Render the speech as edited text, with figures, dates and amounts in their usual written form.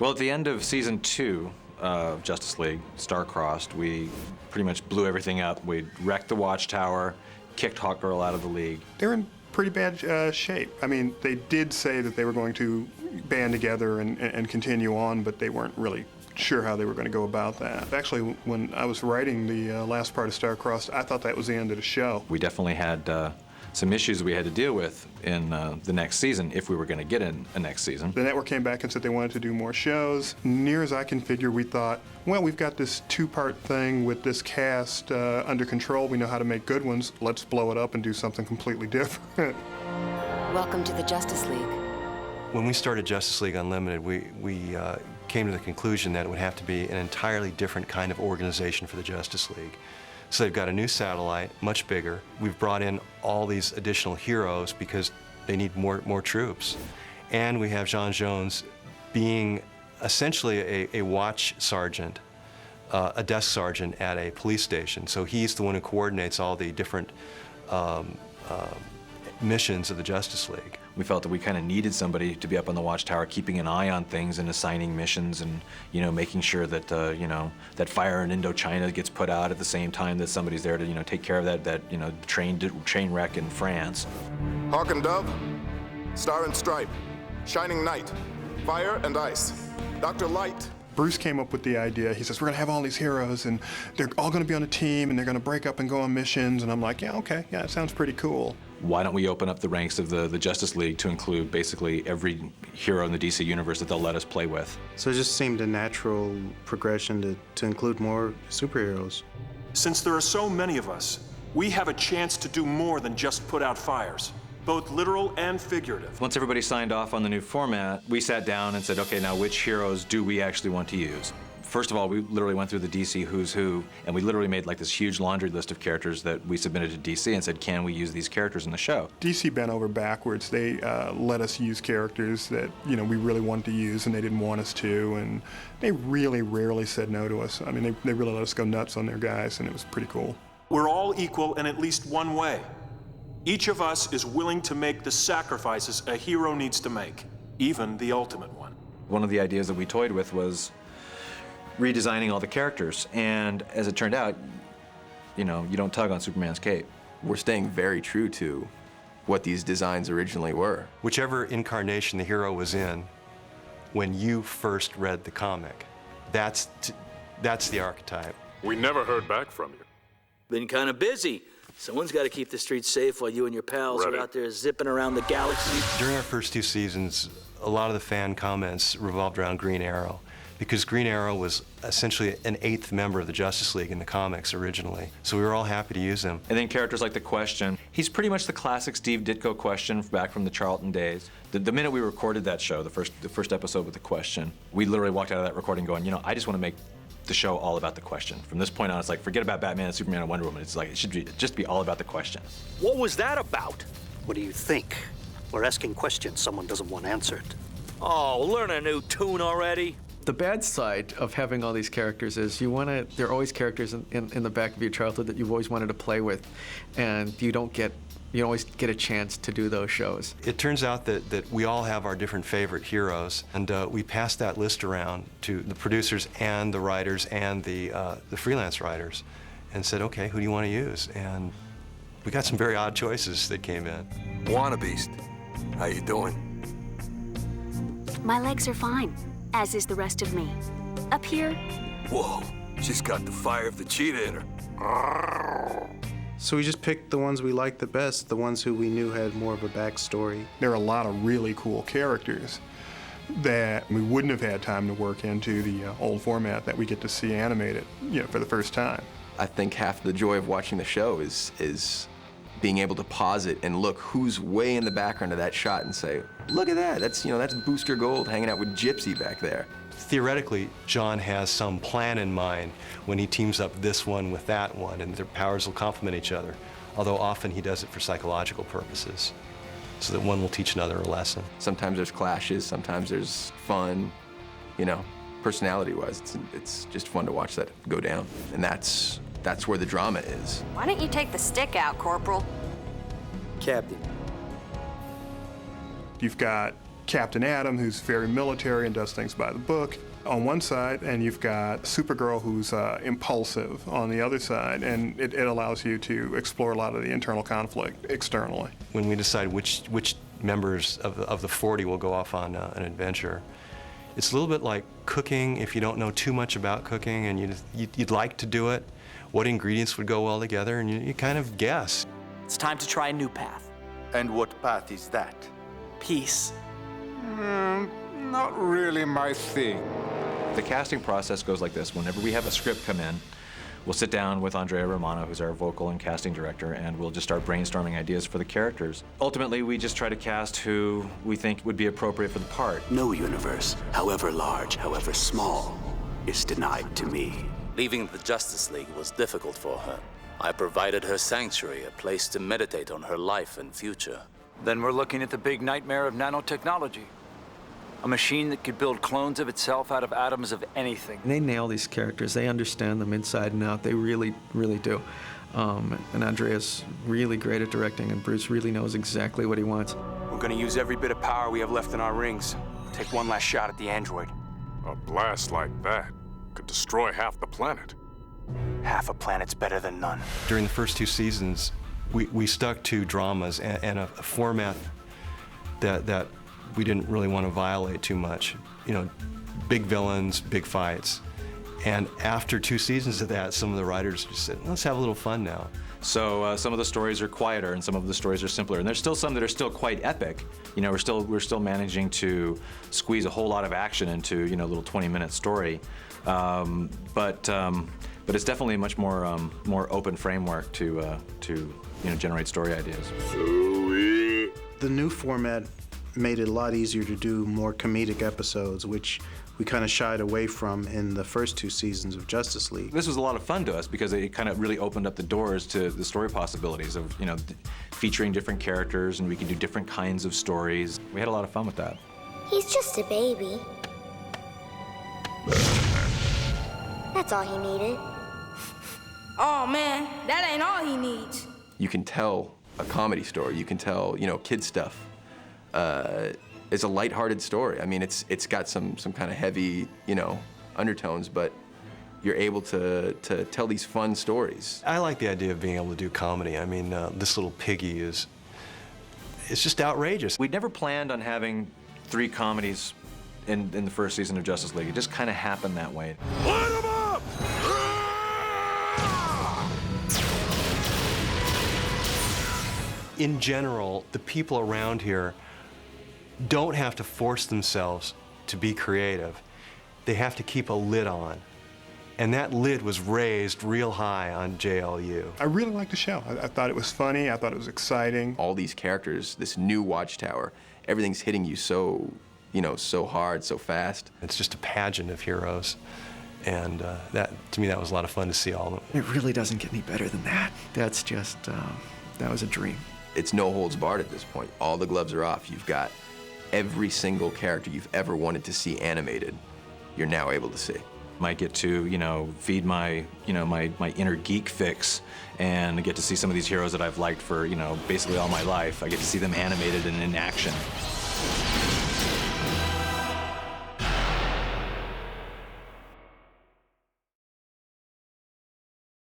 Well, at the end of season 2 of Justice League, Star-Crossed, we pretty much blew everything up. We wrecked the Watchtower, kicked Hawkgirl out of the league. They're in pretty bad shape. I mean, they did say that they were going to band together and continue on, but they weren't really sure how they were going to go about that. Actually, when I was writing the last part of Star-Crossed, I thought that was the end of the show. We definitely had some issues we had to deal with in the next season if we were going to get in a next season. The network came back and said they wanted to do more shows. Near as I can figure, we thought, well, we've got this 2-part thing with this cast under control. We know how to make good ones. Let's blow it up and do something completely different. Welcome to the Justice League. When we started Justice League Unlimited, we came to the conclusion that it would have to be an entirely different kind of organization for the Justice League. So they've got a new satellite, much bigger. We've brought in all these additional heroes because they need more troops. And we have J'onn J'onzz being essentially a watch sergeant, a desk sergeant at a police station. So he's the one who coordinates all the different missions of the Justice League. We felt that we kind of needed somebody to be up on the Watchtower, keeping an eye on things and assigning missions and, making sure that, that fire in Indochina gets put out at the same time that somebody's there to, take care of that train wreck in France. Hawk and Dove, Star and Stripe, Shining Knight, Fire and Ice, Dr. Light. Bruce came up with the idea. He says, we're going to have all these heroes, and they're all going to be on a team, and they're going to break up and go on missions. And I'm like, yeah, okay, yeah, it sounds pretty cool. Why don't we open up the ranks of the Justice League to include basically every hero in the DC universe that they'll let us play with? So it just seemed a natural progression to include more superheroes. Since there are so many of us, we have a chance to do more than just put out fires, both literal and figurative. Once everybody signed off on the new format, we sat down and said, okay, now which heroes do we actually want to use? First of all, we literally went through the DC Who's Who, and we literally made like this huge laundry list of characters that we submitted to DC and said, can we use these characters in the show? DC bent over backwards. They let us use characters that, we really wanted to use, and they didn't want us to, and they really rarely said no to us. I mean, they really let us go nuts on their guys, and it was pretty cool. We're all equal in at least one way. Each of us is willing to make the sacrifices a hero needs to make, even the ultimate one. One of the ideas that we toyed with was redesigning all the characters, and as it turned out, you don't tug on Superman's cape. We're staying very true to what these designs originally were. Whichever incarnation the hero was in when you first read the comic, that's the archetype. We never heard back from you. Been kind of busy. Someone's got to keep the streets safe while you and your pals are out there zipping around the galaxy. During our first 2 seasons, a lot of the fan comments revolved around Green Arrow, because Green Arrow was essentially an 8th member of the Justice League in the comics originally. So we were all happy to use him. And then characters like the Question. He's pretty much the classic Steve Ditko Question back from the Charlton days. The minute we recorded that show, the first episode with the Question, we literally walked out of that recording going, I just want to make the show all about the Question. From this point on, it's like, forget about Batman and Superman and Wonder Woman. It's like, it should just be all about the Question. What was that about? What do you think? We're asking questions someone doesn't want answered. Oh, learn a new tune already. The bad side of having all these characters is there are always characters in the back of your childhood that you've always wanted to play with, and you don't always get a chance to do those shows. It turns out that we all have our different favorite heroes, and we passed that list around to the producers and the writers and the freelance writers and said, okay, who do you want to use? And we got some very odd choices that came in. Wannabeast, how you doing? My legs are fine, as is the rest of me. Up here. Whoa, she's got the fire of the cheetah in her. So we just picked the ones we liked the best, the ones who we knew had more of a backstory. There are a lot of really cool characters that we wouldn't have had time to work into the old format that we get to see animated, for the first time. I think half the joy of watching the show is being able to pause it and look who's way in the background of that shot and say, look at that, that's Booster Gold hanging out with Gypsy back there. Theoretically, John has some plan in mind when he teams up this one with that one, and their powers will complement each other, although often he does it for psychological purposes, so that one will teach another a lesson. Sometimes there's clashes, sometimes there's fun, personality-wise, it's just fun to watch that go down, and that's where the drama is. Why don't you take the stick out, Corporal? Captain. You've got Captain Atom, who's very military and does things by the book on one side, and you've got Supergirl, who's impulsive on the other side, and it allows you to explore a lot of the internal conflict externally. When we decide which members of the 40 will go off on an adventure, it's a little bit like cooking. If you don't know too much about cooking and you'd like to do it, what ingredients would go well together, and you kind of guess. It's time to try a new path. And what path is that? Peace. Not really my thing. The casting process goes like this. Whenever we have a script come in, we'll sit down with Andrea Romano, who's our vocal and casting director, and we'll just start brainstorming ideas for the characters. Ultimately, we just try to cast who we think would be appropriate for the part. No universe, however large, however small, is denied to me. Leaving the Justice League was difficult for her. I provided her sanctuary, a place to meditate on her life and future. Then we're looking at the big nightmare of nanotechnology. A machine that could build clones of itself out of atoms of anything. They nail these characters. They understand them inside and out. They really, really do. And Andrea's really great at directing, and Bruce really knows exactly what he wants. We're gonna use every bit of power we have left in our rings. Take one last shot at the android. A blast like that could destroy half the planet. Half a planet's better than none. During the first 2 seasons, we stuck to dramas and a format that we didn't really want to violate too much. You know, big villains, big fights. And after 2 seasons of that, some of the writers just said, let's have a little fun now. So some of the stories are quieter and some of the stories are simpler. And there's still some that are still quite epic. You know, we're still managing to squeeze a whole lot of action into, you know, a little 20-minute story. But it's definitely a much more open framework to generate story ideas. The new format made it a lot easier to do more comedic episodes, which we kind of shied away from in the first 2 seasons of Justice League. This was a lot of fun to us because it kind of really opened up the doors to the story possibilities of, you know, featuring different characters, and we can do different kinds of stories. We had a lot of fun with that. He's just a baby. That's all he needed. Oh man, that ain't all he needs. You can tell a comedy story. You can tell, you know, kid stuff. It's a lighthearted story. I mean, it's got some kind of heavy, you know, undertones, but you're able to tell these fun stories. I like the idea of being able to do comedy. I mean, this little piggy it's just outrageous. We'd never planned on having 3 comedies in the first season of Justice League. It just kind of happened that way. Light 'em up! In general, the people around here don't have to force themselves to be creative. They have to keep a lid on. And that lid was raised real high on JLU. I really liked the show. I thought it was funny. I thought it was exciting. All these characters, this new Watchtower, everything's hitting you so, you know, so hard, so fast. It's just a pageant of heroes. And to me, that was a lot of fun to see all of them. It really doesn't get any better than that. That's just, that was a dream. It's no holds barred at this point. All the gloves are off. You've got every single character you've ever wanted to see animated, you're now able to see. Might get to, you know, feed my, you know, my inner geek fix and get to see some of these heroes that I've liked for, you know, basically all my life. I get to see them animated and in action.